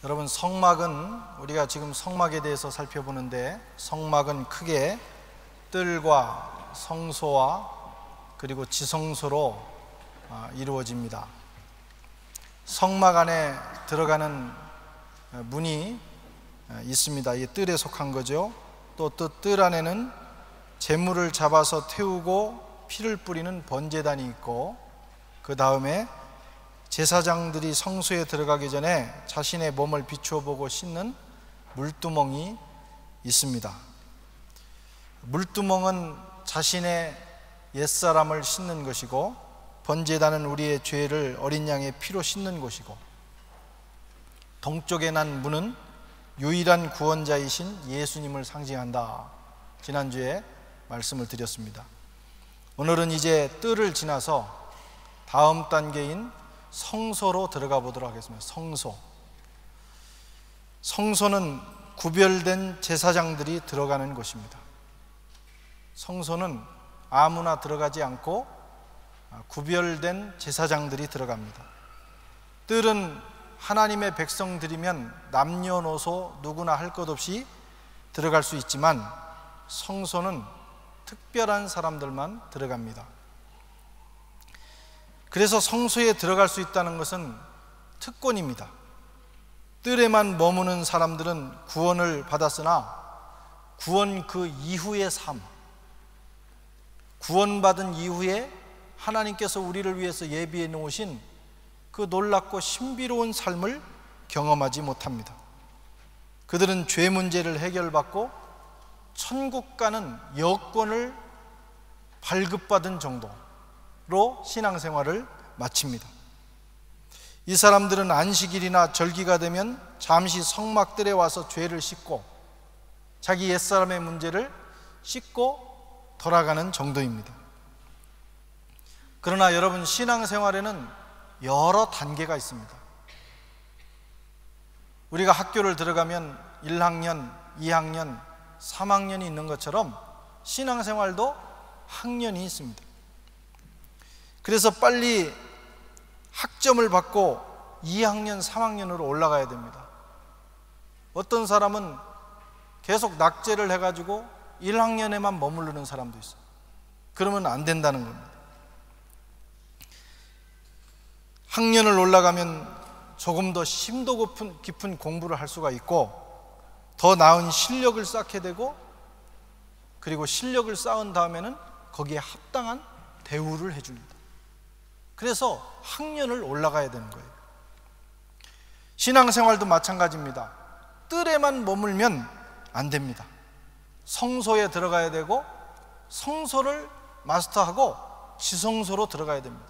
여러분, 성막은 우리가 지금 성막에 대해서 살펴보는데, 성막은 크게 뜰과 성소와 그리고 지성소로 이루어집니다. 성막 안에 들어가는 문이 있습니다. 이게 뜰에 속한 거죠. 또 뜰 안에는 제물을 잡아서 태우고 피를 뿌리는 번제단이 있고, 그 다음에 제사장들이 성소에 들어가기 전에 자신의 몸을 비추어 보고 씻는 물두멍이 있습니다. 물두멍은 자신의 옛사람을 씻는 것이고, 번제단은 우리의 죄를 어린 양의 피로 씻는 곳이고, 동쪽에 난 문은 유일한 구원자이신 예수님을 상징한다. 지난주에 말씀을 드렸습니다. 오늘은 이제 뜰을 지나서 다음 단계인 성소로 들어가 보도록 하겠습니다. 성소는 구별된 제사장들이 들어가는 곳입니다. 성소는 아무나 들어가지 않고 구별된 제사장들이 들어갑니다. 뜰은 하나님의 백성들이면 남녀노소 누구나 할 것 없이 들어갈 수 있지만, 성소는 특별한 사람들만 들어갑니다. 그래서 성소에 들어갈 수 있다는 것은 특권입니다. 뜰에만 머무는 사람들은 구원을 받았으나 구원 그 이후의 삶, 구원받은 이후에 하나님께서 우리를 위해서 예비해 놓으신 그 놀랍고 신비로운 삶을 경험하지 못합니다. 그들은 죄 문제를 해결받고 천국 가는 여권을 발급받은 정도로 신앙생활을 마칩니다. 이 사람들은 안식일이나 절기가 되면 잠시 성막들에 와서 죄를 씻고 자기 옛사람의 문제를 씻고 돌아가는 정도입니다. 그러나 여러분, 신앙생활에는 여러 단계가 있습니다. 우리가 학교를 들어가면 1학년, 2학년, 3학년이 있는 것처럼 신앙생활도 학년이 있습니다. 그래서 빨리 학점을 받고 2학년, 3학년으로 올라가야 됩니다. 어떤 사람은 계속 낙제를 해가지고 1학년에만 머무르는 사람도 있어요. 그러면 안 된다는 겁니다. 학년을 올라가면 조금 더 심도 깊은 공부를 할 수가 있고, 더 나은 실력을 쌓게 되고, 그리고 실력을 쌓은 다음에는 거기에 합당한 대우를 해줍니다. 그래서 학년을 올라가야 되는 거예요. 신앙생활도 마찬가지입니다. 뜰에만 머물면 안 됩니다. 성소에 들어가야 되고, 성소를 마스터하고 지성소로 들어가야 됩니다.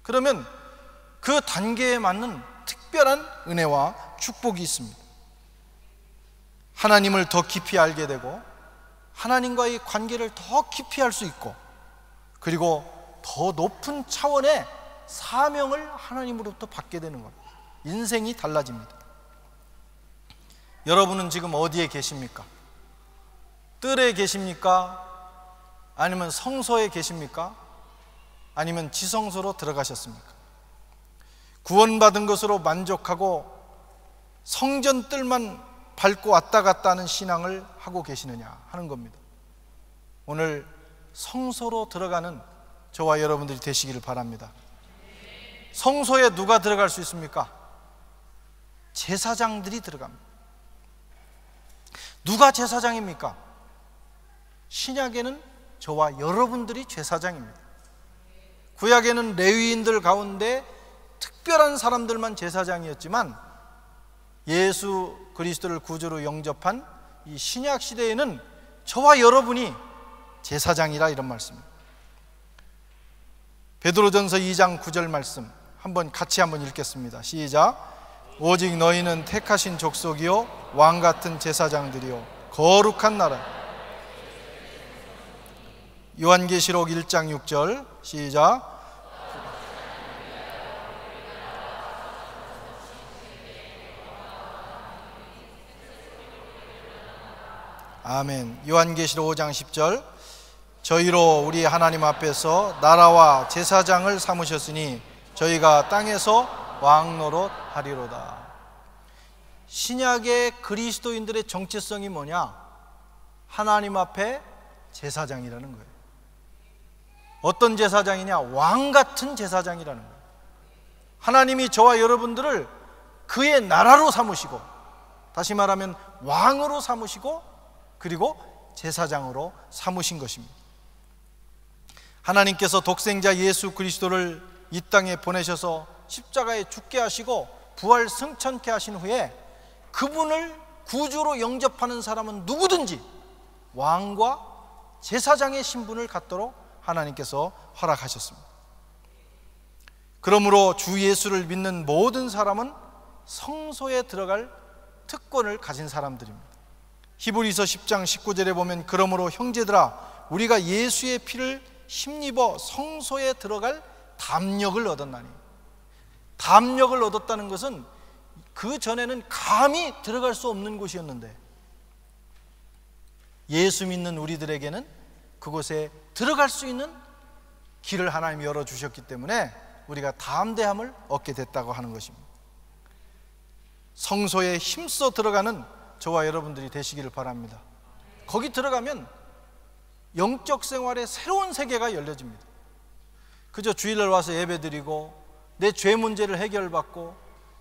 그러면 그 단계에 맞는 특별한 은혜와 축복이 있습니다. 하나님을 더 깊이 알게 되고, 하나님과의 관계를 더 깊이 할 수 있고, 그리고 더 높은 차원의 사명을 하나님으로부터 받게 되는 겁니다. 인생이 달라집니다. 여러분은 지금 어디에 계십니까? 뜰에 계십니까? 아니면 성소에 계십니까? 아니면 지성소로 들어가셨습니까? 구원받은 것으로 만족하고 성전 뜰만 밟고 왔다 갔다 하는 신앙을 하고 계시느냐 하는 겁니다. 오늘 성소로 들어가는 저와 여러분들이 되시기를 바랍니다. 성소에 누가 들어갈 수 있습니까? 제사장들이 들어갑니다. 누가 제사장입니까? 신약에는 저와 여러분들이 제사장입니다. 구약에는 레위인들 가운데 특별한 사람들만 제사장이었지만, 예수 그리스도를 구주로 영접한 이 신약 시대에는 저와 여러분이 제사장이라, 이런 말씀입니다. 베드로전서 2장 9절 말씀 같이 한번 읽겠습니다. 시작. 오직 너희는 택하신 족속이요 왕같은 제사장들이요 거룩한 나라. 요한계시록 1장 6절 시작. 아멘. 요한계시록 5장 10절. 저희로 우리 하나님 앞에서 나라와 제사장을 삼으셨으니 저희가 땅에서 왕노릇 하리로다. 신약의 그리스도인들의 정체성이 뭐냐? 하나님 앞에 제사장이라는 거예요. 어떤 제사장이냐? 왕 같은 제사장이라는 거예요. 하나님이 저와 여러분들을 그의 나라로 삼으시고, 다시 말하면 왕으로 삼으시고, 그리고 제사장으로 삼으신 것입니다. 하나님께서 독생자 예수 그리스도를 이 땅에 보내셔서 십자가에 죽게 하시고 부활 승천케 하신 후에 그분을 구주로 영접하는 사람은 누구든지 왕과 제사장의 신분을 갖도록 하나님께서 허락하셨습니다. 그러므로 주 예수를 믿는 모든 사람은 성소에 들어갈 특권을 가진 사람들입니다. 히브리서 10장 19절에 보면 그러므로 형제들아 우리가 예수의 피를 힘입어 성소에 들어갈 담력을 얻었나니, 담력을 얻었다는 것은 그 전에는 감히 들어갈 수 없는 곳이었는데 예수 믿는 우리들에게는 그곳에 들어갈 수 있는 길을 하나님이 열어주셨기 때문에 우리가 담대함을 얻게 됐다고 하는 것입니다. 성소에 힘써 들어가는 저와 여러분들이 되시기를 바랍니다. 거기 들어가면 영적 생활의 새로운 세계가 열려집니다. 그저 주일날 와서 예배드리고 내 죄 문제를 해결받고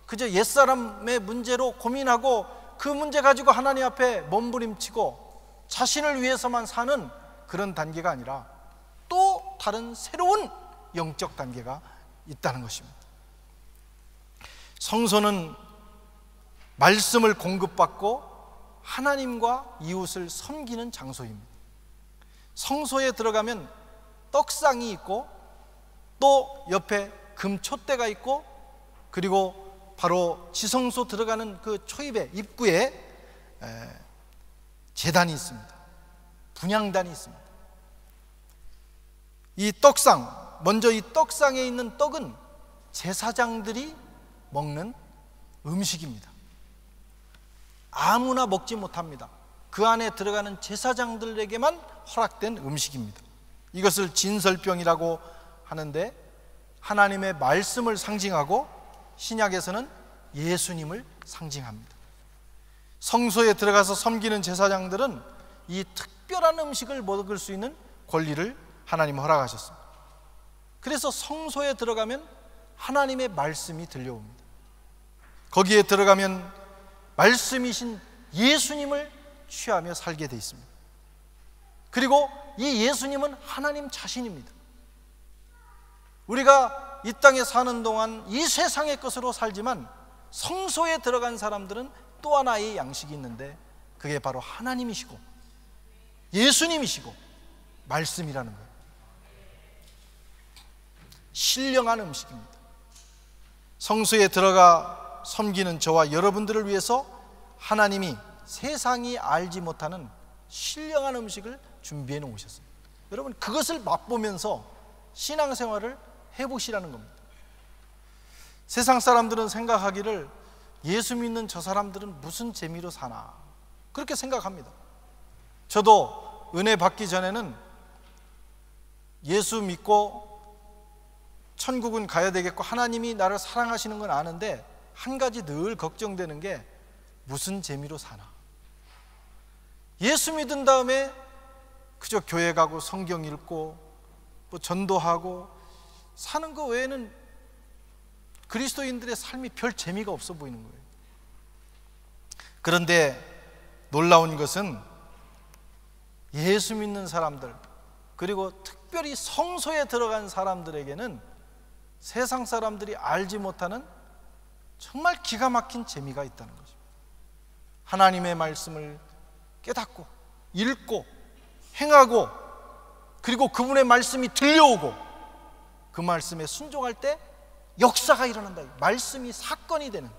그저 옛사람의 문제로 고민하고 그 문제 가지고 하나님 앞에 몸부림치고 자신을 위해서만 사는 그런 단계가 아니라 또 다른 새로운 영적 단계가 있다는 것입니다. 성소는 말씀을 공급받고 하나님과 이웃을 섬기는 장소입니다. 성소에 들어가면 떡상이 있고 또 옆에 금촛대가 있고 그리고 바로 지성소 들어가는 그 초입에 입구에 제단이 있습니다. 분향단이 있습니다. 이 떡상, 먼저 이 떡상에 있는 떡은 제사장들이 먹는 음식입니다. 아무나 먹지 못합니다. 그 안에 들어가는 제사장들에게만 허락된 음식입니다. 이것을 진설병이라고 하는데 하나님의 말씀을 상징하고 신약에서는 예수님을 상징합니다. 성소에 들어가서 섬기는 제사장들은 이 특별한 음식을 먹을 수 있는 권리를 하나님 허락하셨습니다. 그래서 성소에 들어가면 하나님의 말씀이 들려옵니다. 거기에 들어가면 말씀이신 예수님을 취하며 살게 되어 있습니다. 그리고 이 예수님은 하나님 자신입니다. 우리가 이 땅에 사는 동안 이 세상의 것으로 살지만 성소에 들어간 사람들은 또 하나의 양식이 있는데 그게 바로 하나님이시고 예수님이시고 말씀이라는 거예요. 신령한 음식입니다. 성소에 들어가 섬기는 저와 여러분들을 위해서 하나님이 세상이 알지 못하는 신령한 음식을 준비해 놓으셨어요. 여러분 그것을 맛보면서 신앙생활을 해보시라는 겁니다. 세상 사람들은 생각하기를 예수 믿는 저 사람들은 무슨 재미로 사나 그렇게 생각합니다. 저도 은혜 받기 전에는 예수 믿고 천국은 가야 되겠고 하나님이 나를 사랑하시는 건 아는데 한 가지 늘 걱정되는 게 무슨 재미로 사나. 예수 믿은 다음에 그저 교회 가고 성경 읽고 뭐 전도하고 사는 거 외에는 그리스도인들의 삶이 별 재미가 없어 보이는 거예요. 그런데 놀라운 것은 예수 믿는 사람들 그리고 특별히 성소에 들어간 사람들에게는 세상 사람들이 알지 못하는 정말 기가 막힌 재미가 있다는 거죠. 하나님의 말씀을 깨닫고 읽고 행하고 그리고 그분의 말씀이 들려오고 그 말씀에 순종할 때 역사가 일어난다. 말씀이 사건이 되는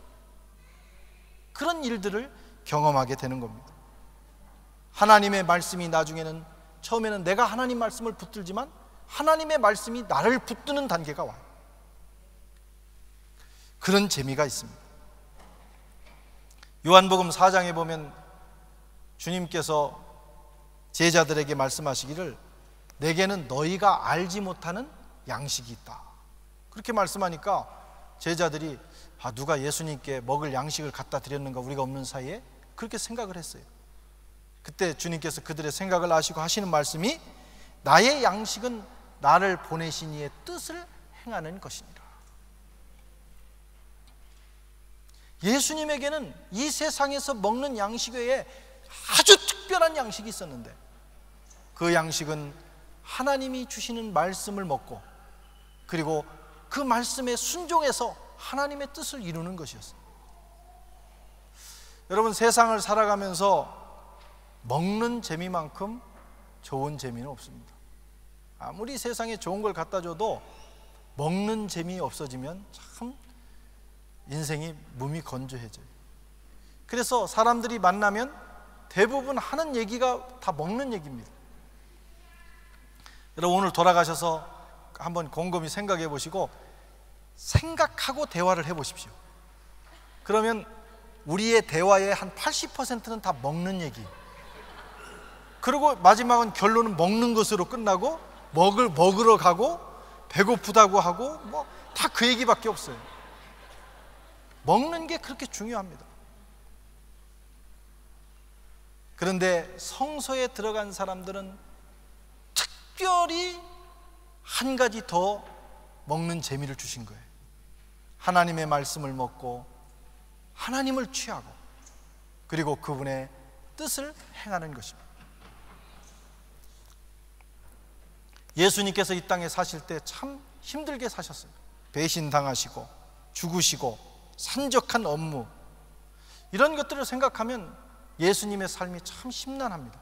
그런 일들을 경험하게 되는 겁니다. 하나님의 말씀이 나중에는 처음에는 내가 하나님 말씀을 붙들지만 하나님의 말씀이 나를 붙드는 단계가 와요. 그런 재미가 있습니다. 요한복음 4장에 보면 주님께서 제자들에게 말씀하시기를 내게는 너희가 알지 못하는 양식이 있다. 그렇게 말씀하니까 제자들이 누가 예수님께 먹을 양식을 갖다 드렸는가, 우리가 없는 사이에, 그렇게 생각을 했어요. 그때 주님께서 그들의 생각을 아시고 하시는 말씀이 나의 양식은 나를 보내신 이의 뜻을 행하는 것이니라. 예수님에게는 이 세상에서 먹는 양식 외에 아주 특별한 양식이 있었는데, 그 양식은 하나님이 주시는 말씀을 먹고 그리고 그 말씀에 순종해서 하나님의 뜻을 이루는 것이었어요. 여러분, 세상을 살아가면서 먹는 재미만큼 좋은 재미는 없습니다. 아무리 세상에 좋은 걸 갖다 줘도 먹는 재미 없어지면 참 인생이 몸이 건조해져요. 그래서 사람들이 만나면 대부분 하는 얘기가 다 먹는 얘기입니다. 여러분, 오늘 돌아가셔서 한번 곰곰이 생각해 보시고 생각하고 대화를 해 보십시오. 그러면 우리의 대화의 한 80%는 다 먹는 얘기, 그리고 마지막은 결론은 먹는 것으로 끝나고 먹으러 가고 배고프다고 하고 뭐 다 그 얘기밖에 없어요. 먹는 게 그렇게 중요합니다. 그런데 성소에 들어간 사람들은 특별히 한 가지 더 먹는 재미를 주신 거예요. 하나님의 말씀을 먹고 하나님을 취하고 그리고 그분의 뜻을 행하는 것입니다. 예수님께서 이 땅에 사실 때 참 힘들게 사셨어요. 배신당하시고 죽으시고 산적한 업무, 이런 것들을 생각하면 예수님의 삶이 참 심란합니다.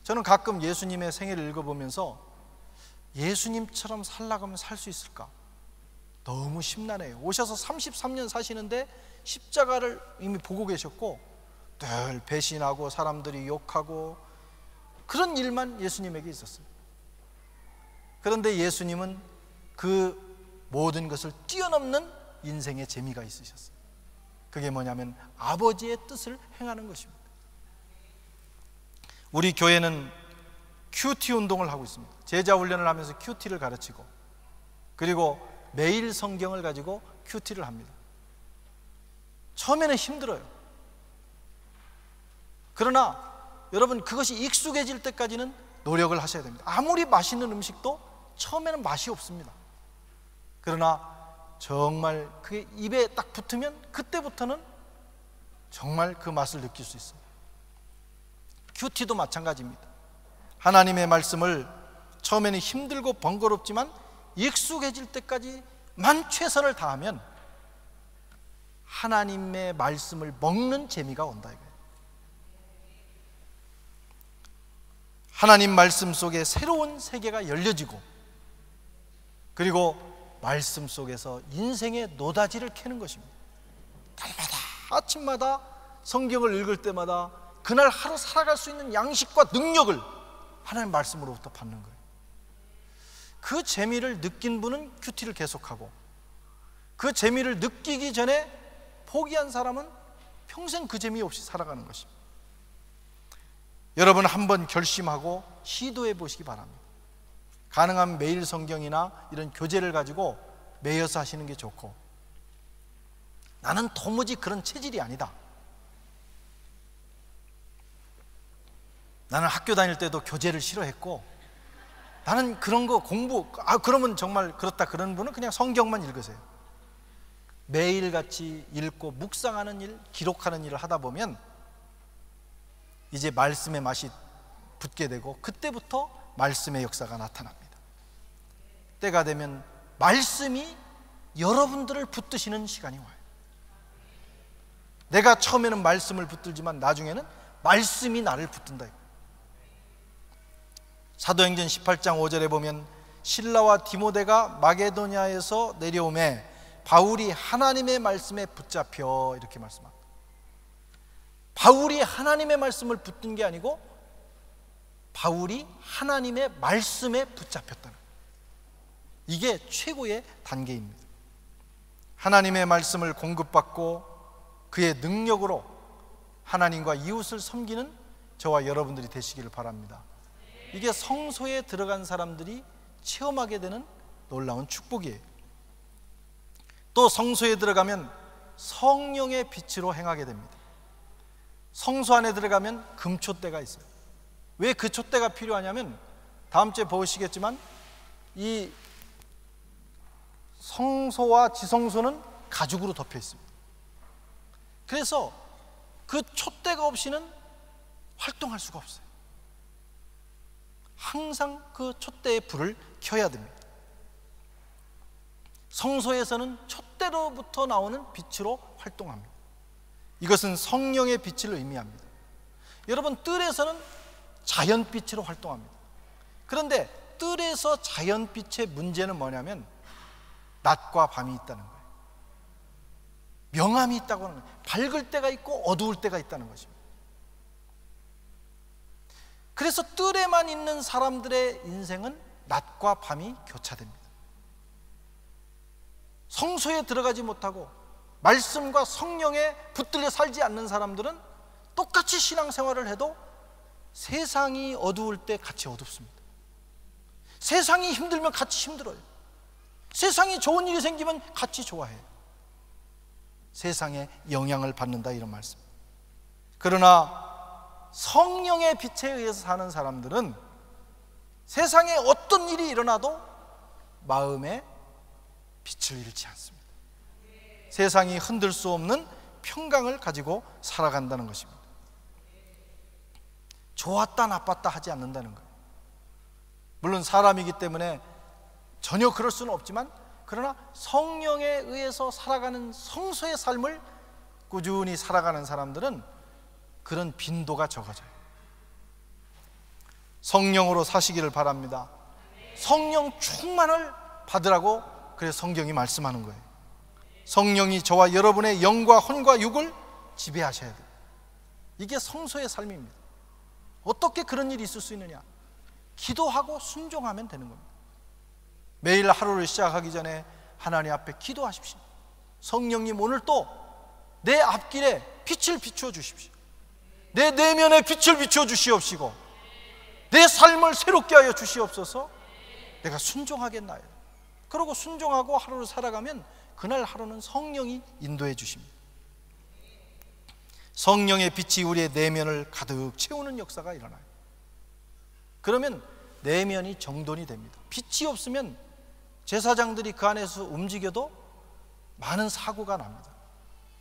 저는 가끔 예수님의 생애를 읽어보면서 예수님처럼 살라고 하면 살 수 있을까? 너무 심란해요. 오셔서 33년 사시는데 십자가를 이미 보고 계셨고 늘 배신하고 사람들이 욕하고 그런 일만 예수님에게 있었어요. 그런데 예수님은 그 모든 것을 뛰어넘는 인생의 재미가 있으셨어요. 그게 뭐냐면 아버지의 뜻을 행하는 것입니다. 우리 교회는 큐티 운동을 하고 있습니다. 제자 훈련을 하면서 큐티를 가르치고 그리고 매일 성경을 가지고 큐티를 합니다. 처음에는 힘들어요. 그러나 여러분, 그것이 익숙해질 때까지는 노력을 하셔야 됩니다. 아무리 맛있는 음식도 처음에는 맛이 없습니다. 그러나 정말 그게 입에 딱 붙으면 그때부터는 정말 그 맛을 느낄 수 있어요. 큐티도 마찬가지입니다. 하나님의 말씀을 처음에는 힘들고 번거롭지만 익숙해질 때까지만 최선을 다하면 하나님의 말씀을 먹는 재미가 온다 이거예요. 하나님 말씀 속에 새로운 세계가 열려지고 그리고 말씀 속에서 인생의 노다지를 캐는 것입니다. 날마다 아침마다 성경을 읽을 때마다 그날 하루 살아갈 수 있는 양식과 능력을 하나님 말씀으로부터 받는 거예요. 그 재미를 느낀 분은 큐티를 계속하고 그 재미를 느끼기 전에 포기한 사람은 평생 그 재미 없이 살아가는 것입니다. 여러분, 한번 결심하고 시도해 보시기 바랍니다. 가능하면 매일 성경이나 이런 교재를 가지고 매여서 하시는 게 좋고, 나는 도무지 그런 체질이 아니다, 나는 학교 다닐 때도 교재를 싫어했고 나는 그런 거 공부 그러면 정말 그렇다, 그런 분은 그냥 성경만 읽으세요. 매일같이 읽고 묵상하는 일, 기록하는 일을 하다 보면 이제 말씀의 맛이 붙게 되고 그때부터 말씀의 역사가 나타납니다. 때가 되면 말씀이 여러분들을 붙드시는 시간이 와요. 내가 처음에는 말씀을 붙들지만 나중에는 말씀이 나를 붙든다. 사도행전 18장 5절에 보면 실라와 디모데가 마게도냐에서 내려오매 바울이 하나님의 말씀에 붙잡혀, 이렇게 말씀합니다. 바울이 하나님의 말씀을 붙든 게 아니고 바울이 하나님의 말씀에 붙잡혔다는, 이게 최고의 단계입니다. 하나님의 말씀을 공급받고 그의 능력으로 하나님과 이웃을 섬기는 저와 여러분들이 되시기를 바랍니다. 이게 성소에 들어간 사람들이 체험하게 되는 놀라운 축복이에요. 또 성소에 들어가면 성령의 빛으로 행하게 됩니다. 성소 안에 들어가면 금촛대가 있어요. 왜 그 촛대가 필요하냐면 다음 주에 보시겠지만 이 성소와 지성소는 가죽으로 덮여 있습니다. 그래서 그 촛대가 없이는 활동할 수가 없어요. 항상 그 촛대의 불을 켜야 됩니다. 성소에서는 촛대로부터 나오는 빛으로 활동합니다. 이것은 성령의 빛을 의미합니다. 여러분, 뜰에서는 자연빛으로 활동합니다. 그런데 뜰에서 자연빛의 문제는 뭐냐면 낮과 밤이 있다는 거예요. 명암이 있다고 하는 거예요. 밝을 때가 있고 어두울 때가 있다는 것입니다. 그래서 뜰에만 있는 사람들의 인생은 낮과 밤이 교차됩니다. 성소에 들어가지 못하고 말씀과 성령에 붙들려 살지 않는 사람들은 똑같이 신앙생활을 해도 세상이 어두울 때 같이 어둡습니다. 세상이 힘들면 같이 힘들어요. 세상에 좋은 일이 생기면 같이 좋아해요. 세상에 영향을 받는다, 이런 말씀. 그러나 성령의 빛에 의해서 사는 사람들은 세상에 어떤 일이 일어나도 마음에 빛을 잃지 않습니다. 세상이 흔들 수 없는 평강을 가지고 살아간다는 것입니다. 좋았다 나빴다 하지 않는다는 거예요. 물론 사람이기 때문에 전혀 그럴 수는 없지만, 그러나 성령에 의해서 살아가는 성소의 삶을 꾸준히 살아가는 사람들은 그런 빈도가 적어져요. 성령으로 사시기를 바랍니다. 성령 충만을 받으라고 그래서 성경이 말씀하는 거예요. 성령이 저와 여러분의 영과 혼과 육을 지배하셔야 돼요. 이게 성소의 삶입니다. 어떻게 그런 일이 있을 수 있느냐? 기도하고 순종하면 되는 겁니다. 매일 하루를 시작하기 전에 하나님 앞에 기도하십시오. 성령님, 오늘 또 내 앞길에 빛을 비추어 주십시오. 내 내면에 빛을 비추어 주시옵시고 내 삶을 새롭게 하여 주시옵소서. 내가 순종하겠나요? 그러고 순종하고 하루를 살아가면 그날 하루는 성령이 인도해 주십니다. 성령의 빛이 우리의 내면을 가득 채우는 역사가 일어나요. 그러면 내면이 정돈이 됩니다. 빛이 없으면 제사장들이 그 안에서 움직여도 많은 사고가 납니다.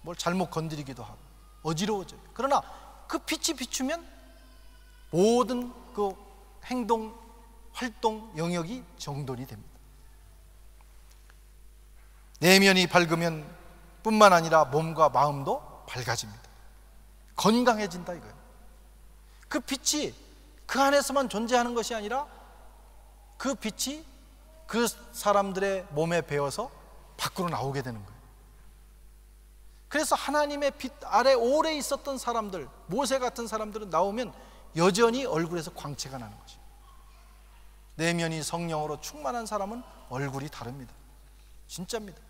뭘 잘못 건드리기도 하고 어지러워져요. 그러나 그 빛이 비추면 모든 그 행동, 활동 영역이 정돈이 됩니다. 내면이 밝으면 뿐만 아니라 몸과 마음도 밝아집니다. 건강해진다 이거예요. 그 빛이 그 안에서만 존재하는 것이 아니라 그 빛이 그 사람들의 몸에 배어서 밖으로 나오게 되는 거예요. 그래서 하나님의 빛 아래 오래 있었던 사람들, 모세 같은 사람들은 나오면 여전히 얼굴에서 광채가 나는 거죠. 내면이 성령으로 충만한 사람은 얼굴이 다릅니다. 진짜입니다.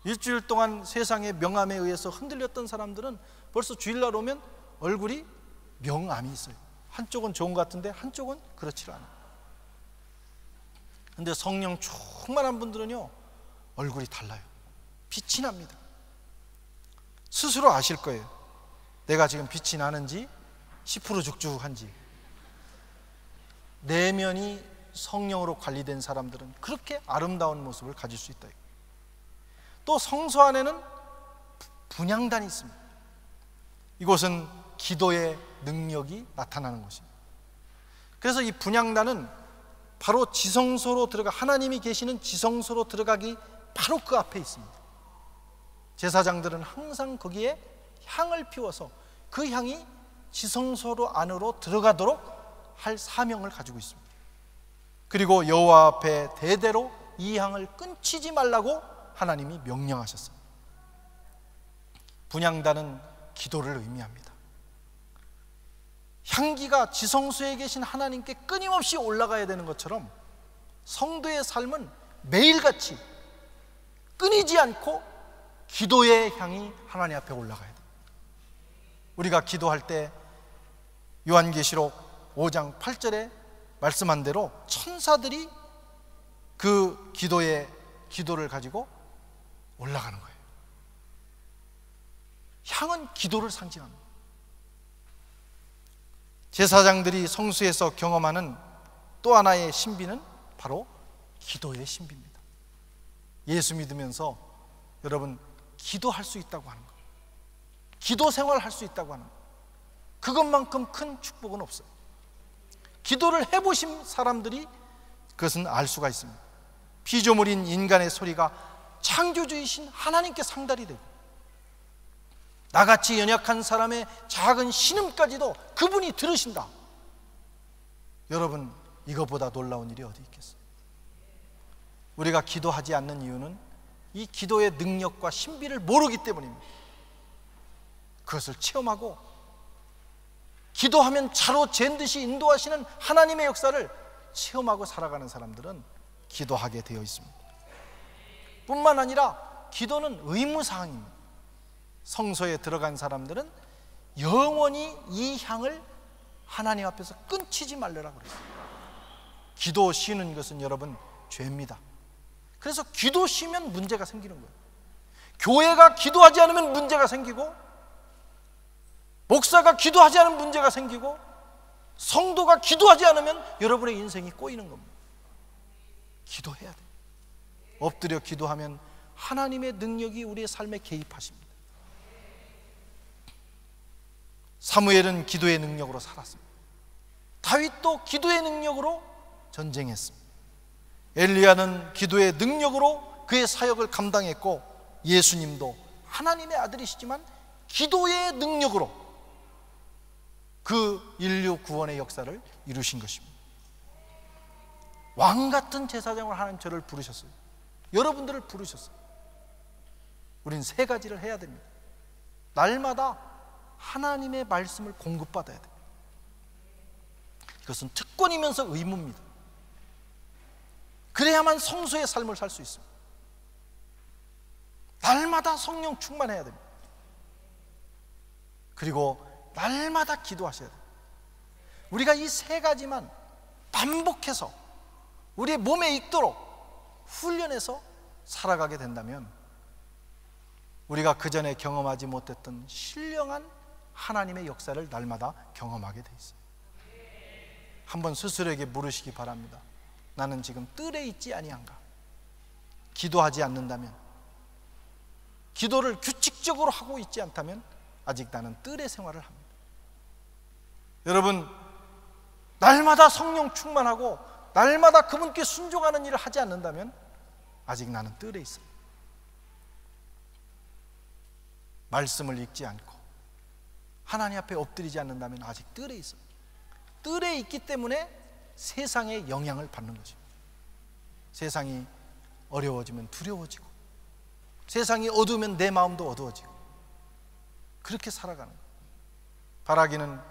일주일 동안 세상의 명암에 의해서 흔들렸던 사람들은 벌써 주일날 오면 얼굴이 명암이 있어요. 한쪽은 좋은 것 같은데 한쪽은 그렇지 않아요. 근데 성령 충만한 분들은요, 얼굴이 달라요. 빛이 납니다. 스스로 아실 거예요. 내가 지금 빛이 나는지 10% 죽죽한지. 내면이 성령으로 관리된 사람들은 그렇게 아름다운 모습을 가질 수 있다. 또 성소 안에는 분향단이 있습니다. 이곳은 기도의 능력이 나타나는 것입니다. 그래서 이 분향단은 바로 지성소로 들어가, 하나님이 계시는 지성소로 들어가기 바로 그 앞에 있습니다. 제사장들은 항상 거기에 향을 피워서 그 향이 지성소로 안으로 들어가도록 할 사명을 가지고 있습니다. 그리고 여호와 앞에 대대로 이 향을 끊치지 말라고 하나님이 명령하셨어요. 분향단은 기도를 의미합니다. 향기가 지성소에 계신 하나님께 끊임없이 올라가야 되는 것처럼 성도의 삶은 매일같이 끊이지 않고 기도의 향이 하나님 앞에 올라가야 돼요. 우리가 기도할 때 요한계시록 5장 8절에 말씀한 대로 천사들이 그 기도를 가지고 올라가는 거예요. 향은 기도를 상징합니다. 제사장들이 성수에서 경험하는 또 하나의 신비는 바로 기도의 신비입니다. 예수 믿으면서 여러분 기도할 수 있다고 하는 것, 기도 생활할 수 있다고 하는 것, 그것만큼 큰 축복은 없어요. 기도를 해보신 사람들이 그것은 알 수가 있습니다. 피조물인 인간의 소리가 창조주이신 하나님께 상달이 되고, 나같이 연약한 사람의 작은 신음까지도 그분이 들으신다. 여러분, 이것보다 놀라운 일이 어디 있겠어요? 우리가 기도하지 않는 이유는 이 기도의 능력과 신비를 모르기 때문입니다. 그것을 체험하고 기도하면 자로 잰 듯이 인도하시는 하나님의 역사를 체험하고 살아가는 사람들은 기도하게 되어 있습니다. 뿐만 아니라 기도는 의무사항입니다. 성소에 들어간 사람들은 영원히 이 향을 하나님 앞에서 끊치지 말라고 그랬어요. 기도 쉬는 것은 여러분 죄입니다. 그래서 기도 쉬면 문제가 생기는 거예요. 교회가 기도하지 않으면 문제가 생기고, 목사가 기도하지 않으면 문제가 생기고, 성도가 기도하지 않으면 여러분의 인생이 꼬이는 겁니다. 기도해야 돼요. 엎드려 기도하면 하나님의 능력이 우리의 삶에 개입하십니다. 사무엘은 기도의 능력으로 살았습니다. 다윗도 기도의 능력으로 전쟁했습니다. 엘리야는 기도의 능력으로 그의 사역을 감당했고, 예수님도 하나님의 아들이시지만 기도의 능력으로 그 인류 구원의 역사를 이루신 것입니다. 왕같은 제사장으로 하나님 저를 부르셨어요. 여러분들을 부르셨어요. 우린 세 가지를 해야 됩니다. 날마다 하나님의 말씀을 공급받아야 돼요. 이것은 특권이면서 의무입니다. 그래야만 성소의 삶을 살 수 있습니다. 날마다 성령 충만해야 됩니다. 그리고 날마다 기도하셔야 돼요. 우리가 이 세 가지만 반복해서 우리의 몸에 익도록 훈련해서 살아가게 된다면 우리가 그전에 경험하지 못했던 신령한 하나님의 역사를 날마다 경험하게 돼 있어요. 한번 스스로에게 물으시기 바랍니다. 나는 지금 뜰에 있지 아니한가? 기도하지 않는다면, 기도를 규칙적으로 하고 있지 않다면 아직 나는 뜰의 생활을 합니다. 여러분, 날마다 성령 충만하고 날마다 그분께 순종하는 일을 하지 않는다면 아직 나는 뜰에 있어요. 말씀을 읽지 않고 하나님 앞에 엎드리지 않는다면 아직 뜰에 있어요. 뜰에 있기 때문에 세상의 영향을 받는 거죠. 세상이 어려워지면 두려워지고, 세상이 어두우면 내 마음도 어두워지고, 그렇게 살아가는 거예요. 바라기는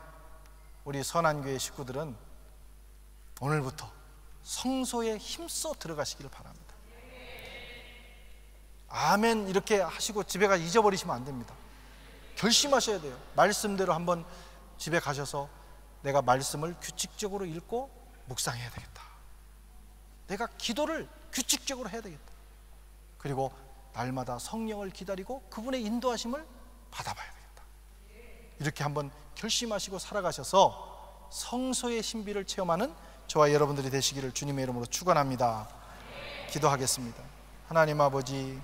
우리 선한교회 식구들은 오늘부터 성소에 힘써 들어가시기를 바랍니다. 아멘 이렇게 하시고 집에 가 잊어버리시면 안 됩니다. 결심하셔야 돼요. 말씀대로 한번 집에 가셔서 내가 말씀을 규칙적으로 읽고 묵상해야 되겠다. 내가 기도를 규칙적으로 해야 되겠다. 그리고 날마다 성령을 기다리고 그분의 인도하심을 받아봐야 되겠다. 이렇게 한번 결심하시고 살아가셔서 성소의 신비를 체험하는 저와 여러분들이 되시기를 주님의 이름으로 축원합니다. 기도하겠습니다. 하나님 아버지,